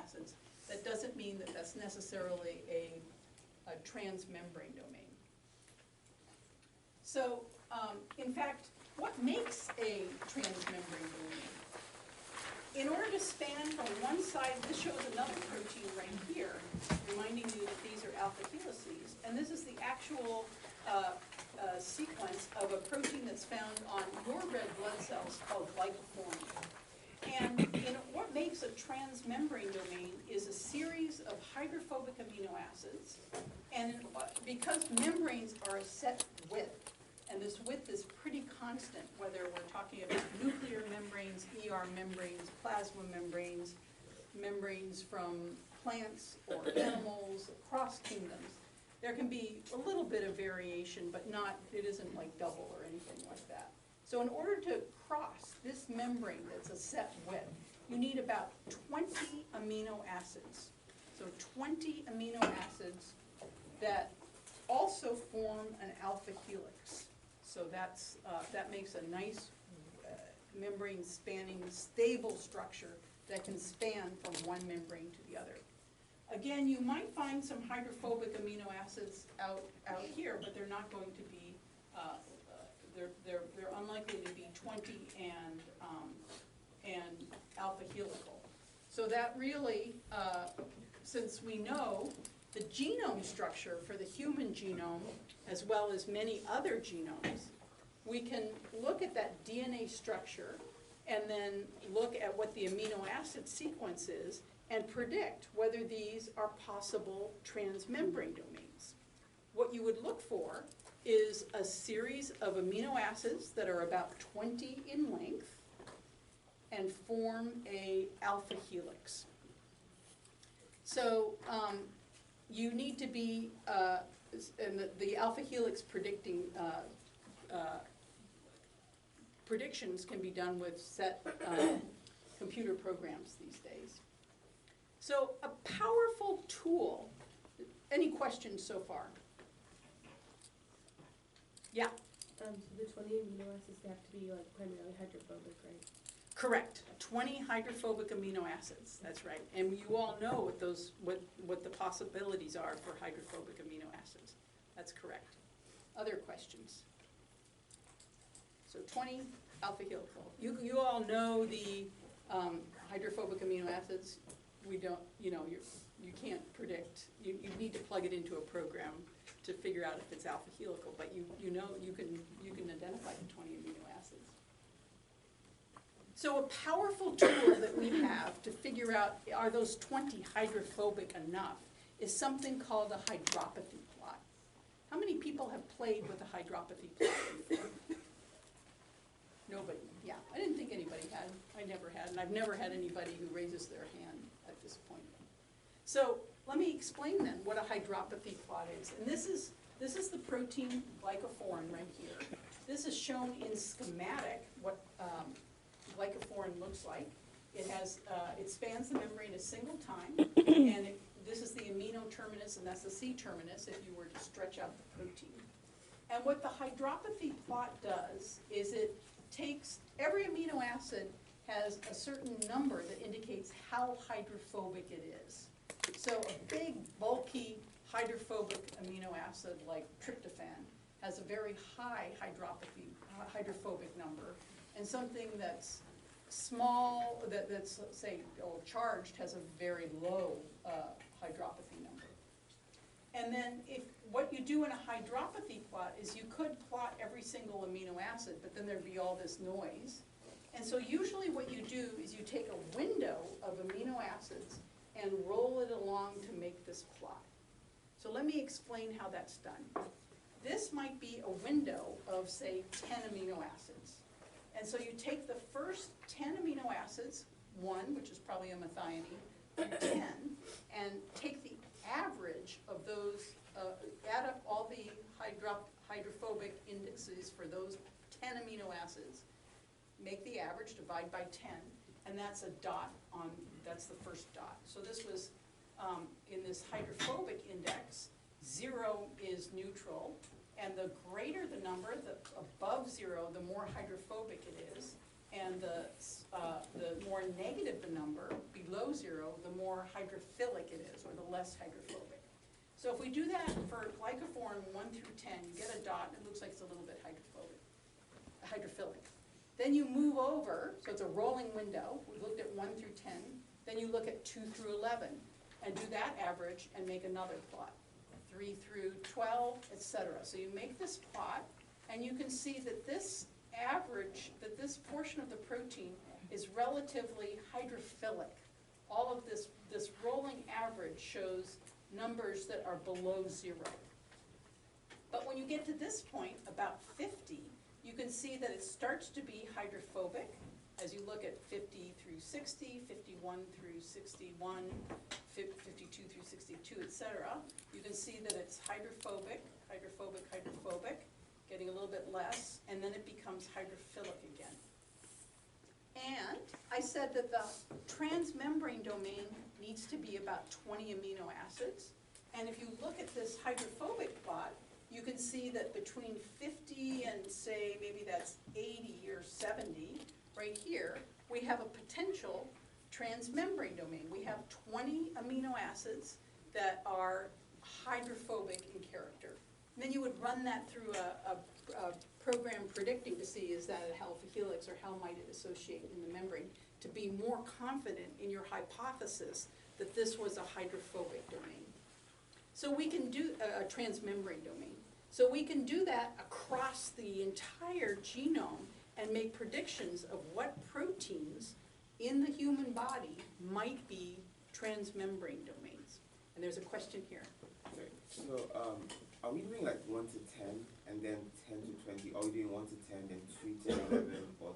acids. That doesn't mean that that's necessarily a transmembrane domain. So, in fact, what makes a transmembrane domain? In order to span from one side, this shows another protein right here, reminding you that these are alpha helices. And this is the actual sequence of a protein that's found on your red blood cells called glycophorin. And what makes a transmembrane domain is a series of hydrophobic amino acids. And because membranes are a set width, and this width is pretty constant, whether we're talking about nuclear membranes, ER membranes, plasma membranes, membranes from plants or animals across kingdoms. There can be a little bit of variation, but it isn't like double or anything like that. So in order to cross this membrane that's a set width, you need about 20 amino acids. So 20 amino acids that also form an alpha helix. So that makes a nice membrane spanning stable structure that can span from one membrane to the other. Again, you might find some hydrophobic amino acids out here, but they're not going to be, they're unlikely to be 20 and alpha helical. So that really, since we know the genome structure for the human genome, as well as many other genomes, we can look at that DNA structure and then look at what the amino acid sequence is and predict whether these are possible transmembrane domains. What you would look for is a series of amino acids that are about 20 in length and form a alpha helix. So you need to be, and the alpha helix predictions can be done with set computer programs these days. So a powerful tool. Any questions so far? Yeah? So the 20 amino acids, they have to be like primarily hydrophobic, right? Correct. 20 hydrophobic amino acids. That's right. And you all know what the possibilities are for hydrophobic amino acids. That's correct. Other questions? So 20 alpha helical. You all know the hydrophobic amino acids. We don't, you can't predict. You need to plug it into a program to figure out if it's alpha helical, but you know you can identify the 20 amino acids. So a powerful tool that we have to figure out are those 20 hydrophobic enough is something called a hydropathy plot. How many people have played with a hydropathy plot before? Nobody. Yeah, I didn't think anybody had. I never had, and I've never had anybody who raises their hand at this point. So let me explain then what a hydropathy plot is. And this is the protein glycophorin right here. This is shown in schematic what glycophorin looks like. It spans the membrane a single time, and this is the amino terminus, and that's the C terminus if you were to stretch out the protein. And what the hydropathy plot does is it takes, every amino acid has a certain number that indicates how hydrophobic it is. So a big, bulky, hydrophobic amino acid like tryptophan has a very high hydrophobic number, and something that's small, that's say, charged, has a very low hydropathy number. And then what you do in a hydropathy plot is you could plot every single amino acid, but then there'd be all this noise. And so usually what you do is you take a window of amino acids and roll it along to make this plot. So let me explain how that's done. This might be a window of, say, 10 amino acids. And so you take the first 10 amino acids, 1, which is probably a methionine, and 10, and take the average of those, add up all the hydrophobic indices for those 10 amino acids, make the average, divide by 10, and that's a dot on, that's the first dot. So this was, in this hydrophobic index, 0 is neutral, and the greater the number, the above 0, the more hydrophobic it is, and the more negative the number, below 0, the more hydrophilic it is, or the less hydrophobic. So if we do that for glycophorine 1 through 10, you get a dot, and it looks like it's a little bit hydrophilic. Then you move over, so it's a rolling window. We looked at 1 through 10. Then you look at 2 through 11, and do that average and make another plot. 3 through 12, etc. So you make this plot, and you can see that this average, that this portion of the protein is relatively hydrophilic. All of this rolling average shows numbers that are below 0. But when you get to this point, about 50, you can see that it starts to be hydrophobic as you look at 50 through 60, 51 through 61, 52 through 62, etc. You can see that it's hydrophobic, getting a little bit less, and then it becomes hydrophilic again. And I said that the transmembrane domain needs to be about 20 amino acids. And if you look at this hydrophobic plot, you can see that between 50 and say maybe that's 80 or 70, right here, we have a potential transmembrane domain. We have 20 amino acids that are hydrophobic in character. And then you would run that through a program predicting to see is that a alpha helix or how might it associate in the membrane to be more confident in your hypothesis that this was a hydrophobic domain. So we can do a transmembrane domain. So we can do that across the entire genome and make predictions of what proteins in the human body might be transmembrane domains. And there's a question here. So are we doing like 1 to 10 and then 10 to 20? Are we doing 1 to 10 then 3 to 11? Or,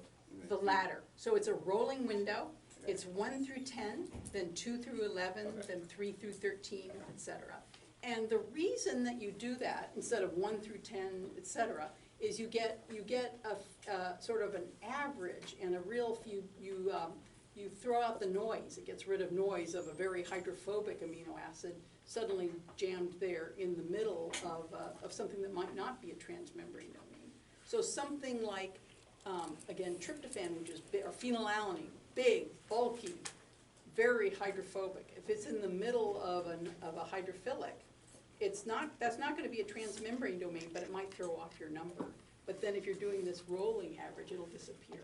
The latter. So it's a rolling window. It's 1 through 10, then 2 through 11, then 3 through 13, etc. And the reason that you do that instead of 1 through 10, etc., is you get a sort of an average and a real you throw out the noise. It gets rid of noise of a very hydrophobic amino acid suddenly jammed there in the middle of something that might not be a transmembrane domain. So something like, again, tryptophan, which is or phenylalanine, big, bulky, very hydrophobic. If it's in the middle of a hydrophilic, that's not going to be a transmembrane domain, but it might throw off your number. But then if you're doing this rolling average, it'll disappear.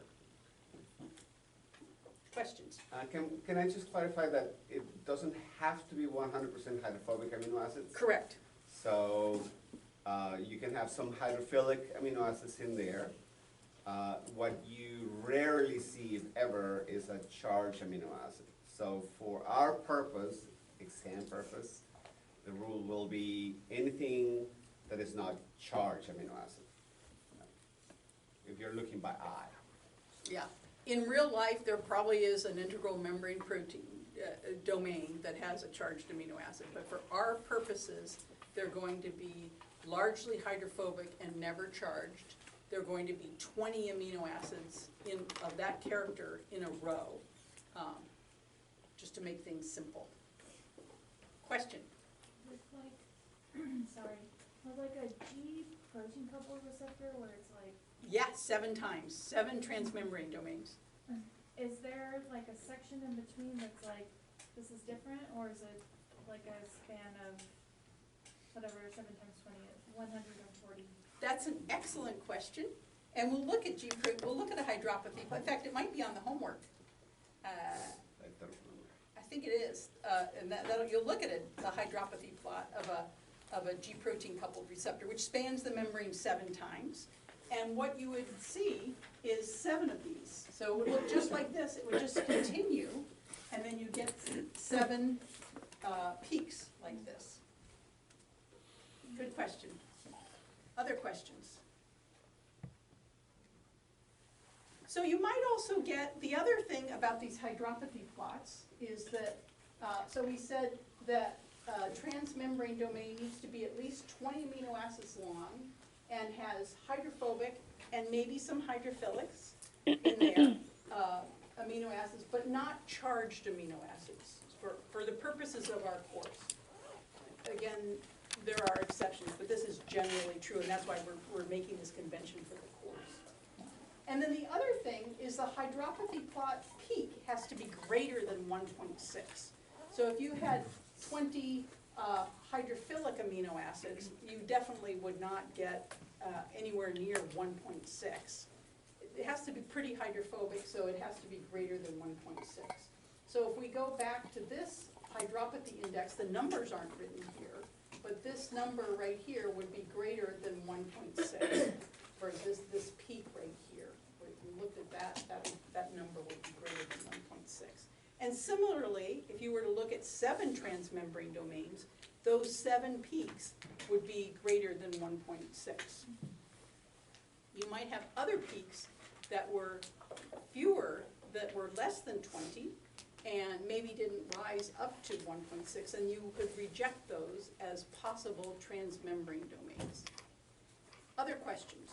Questions? Can I just clarify that it doesn't have to be 100% hydrophobic amino acids? Correct. So you can have some hydrophilic amino acids in there. What you rarely see, if ever, is a charged amino acid. So for our purpose, exam purpose, the rule will be anything that is not charged amino acid, if you're looking by eye. Yeah. In real life, there probably is an integral membrane protein domain that has a charged amino acid. But for our purposes, they're going to be largely hydrophobic and never charged. They're going to be 20 amino acids of that character in a row, just to make things simple. Question? With like a G protein coupled receptor where it's like, Yeah, 7 times, 7 transmembrane domains. is there like a section in between that's like, this is different, or is it like a span of whatever 7 times 20 is, 140? That's an excellent question, and we'll look at we'll look at a hydropathy. In fact, it might be on the homework. I don't remember. I think it is, and you'll look at it, the hydropathy plot of a G protein coupled receptor, which spans the membrane 7 times. And what you would see is 7 of these. So it would look just like this. It would just continue, and then you get 7 peaks like this. Good question. Other questions? So you might also get, the other thing about these hydropathy plots is that, so we said that transmembrane domain needs to be at least 20 amino acids long and has hydrophobic and maybe some hydrophilics in there, amino acids, but not charged amino acids for the purposes of our course. Again, there are exceptions, but this is generally true, and that's why we're making this convention for the course. And then the other thing is the hydropathy plot peak has to be greater than 1.6. So if you had 20 hydrophilic amino acids, you definitely would not get anywhere near 1.6. It has to be pretty hydrophobic, so it has to be greater than 1.6. So if we go back to this hydropathy index, the numbers aren't written here, but this number right here would be greater than 1.6 for this peak right here. If we looked at that number would be greater than 1.6. And similarly, if you were to look at 7 transmembrane domains, those 7 peaks would be greater than 1.6. You might have other peaks that were fewer, that were less than 20, and maybe didn't rise up to 1.6, and you could reject those as possible transmembrane domains. Other questions?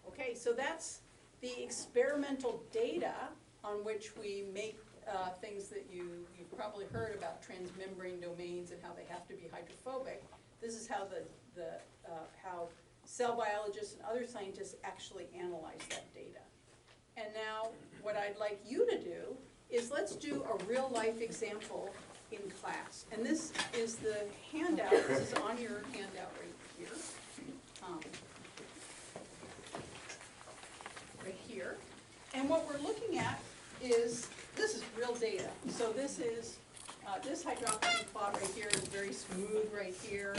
Okay, so that's the experimental data on which we make things that you've probably heard about transmembrane domains and how they have to be hydrophobic. This is how how cell biologists and other scientists actually analyze that data. And now, what I'd like you to do is let's do a real-life example in class. And this is the handout. This is on your handout right here. Right here. And what we're looking at is, this is real data. So this is, this hydropathy plot right here is very smooth right here.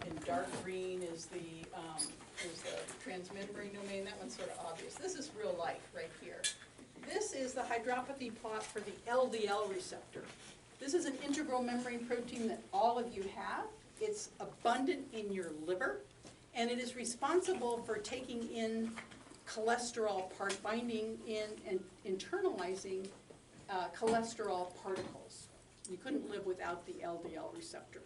In dark green is the transmembrane domain. That one's sort of obvious. This is real life right here. This is the hydropathy plot for the LDL receptor. This is an integral membrane protein that all of you have. It's abundant in your liver, and it is responsible for taking in cholesterol binding in and internalizing cholesterol particles. You couldn't live without the LDL receptor.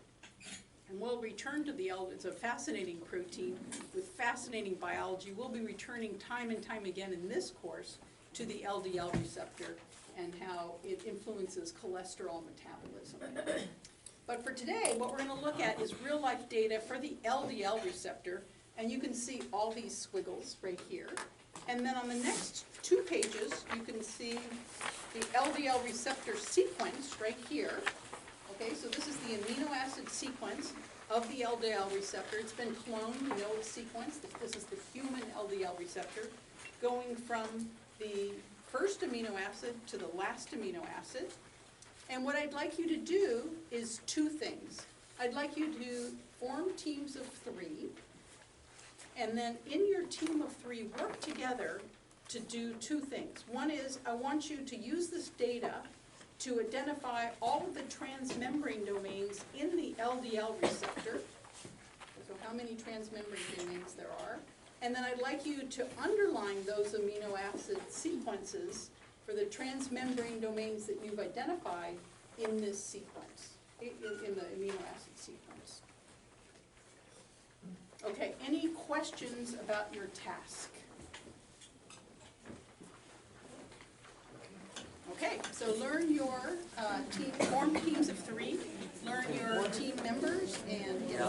And we'll return to the it's a fascinating protein with fascinating biology. We'll be returning time and time again in this course to the LDL receptor and how it influences cholesterol metabolism. But for today, what we're going to look at is real-life data for the LDL receptor, and you can see all these squiggles right here. And then on the next 2 pages, you can see the LDL receptor sequence right here. Okay, so this is the amino acid sequence of the LDL receptor. It's been cloned, you know its sequence. This is the human LDL receptor going from the first amino acid to the last amino acid. And what I'd like you to do is 2 things. I'd like you to form teams of 3, and then in your team of 3, work together to do 2 things. One is, I want you to use this data to identify all of the transmembrane domains in the LDL receptor, so how many transmembrane domains there are, and then I'd like you to underline those amino acid sequences for the transmembrane domains that you've identified in this sequence, in the amino acid sequence. Okay, any questions about your task? Okay, so learn your team, form teams of 3, learn your team members, and get